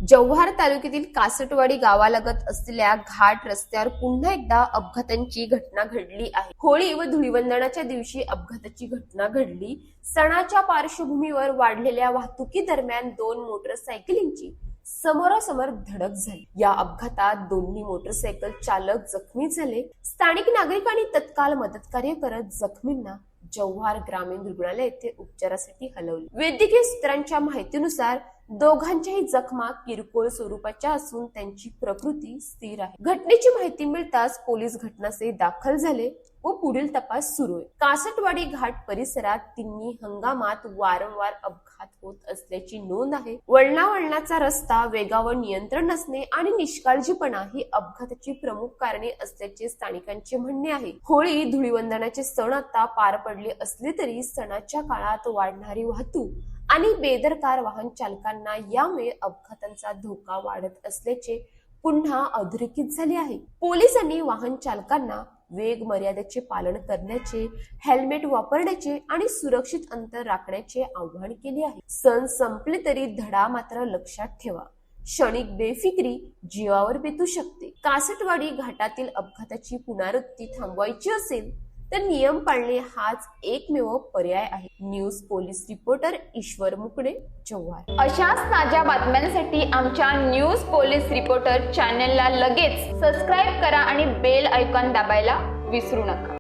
जव्हार तालुक्यातील कासटवाडी गावालगत असलेल्या घाट रस्त्यावर पुन्हा एकदा अपघातांची घटना घडली आहे। होळी व धुळीवंदनाच्या दिवशी अपघाताची घटना घडली। सणाच्या पार्श्वभूमीवर वाढलेल्या वाहतुकी दरम्यान दोन मोटरसायकलींची समोरासमोर धडक झाली। या अपघातात दोन्ही मोटरसायकल चालक जखमी झाले। स्थानिक नागरिकांनी तत्काळ मदतकार्य करत जखमींना जव्हार ग्रामीण रुग्णालय येथे उपचारासाठी हलवले। वैद्यकीय सूत्रांच्या माहितीनुसार दोघांच्याही जखमा किरकोळ स्वरूपाच्या असून त्यांची प्रकृती स्थिर आहे। घटनेची माहिती मिळताच पोलीस घटनास्थळी दाखल झाले व पुढील तपास सुरू आहे। कासटवाडी घाट परिसरात तिन्ही हंगामात वारंवार अपघात होत असल्याची नोंद आहे। वळणावळणाचा रस्ता, वेगावर नियंत्रण नसणे आणि निष्काळजीपणा ही अपघाताची प्रमुख कारणे असल्याचे स्थानिकांचे म्हणणे आहे। होळी धुळीवंदनाचे सण आता पार पडले असले तरी सणाच्या काळात वाढणारी वाहतूक आणि बेदरकार वाहन चालकांना यामुळे अपघातांचा धोका वाढत असल्याचे पुन्हा अधोरेखित झाले आहे। पोलिसांनी वाहन चालकांना वेग मर्यादेचे पालन करण्याचे, हेल्मेट वापरण्याचे आणि सुरक्षित अंतर राखण्याचे आवाहन केले आहे। सण संपले तरी धडा मात्र लक्षात ठेवा, क्षणिक बेफिक्री जीवावर बेतू शकते। कासटवाडी घाटातील अपघाताची पुनरावृत्ती थांबवायची असेल तर नियम पाळणे हाच एकमेव पर्याय आहे। न्यूज पोलीस रिपोर्टर ईश्वर मुकडे, जव्हार। अशाच ताज्या बातम्यांसाठी आमच्या न्यूज पोलीस रिपोर्टर चॅनलला लगेच सबस्क्राईब करा आणि बेल आयकॉन दाबायला विसरू नका।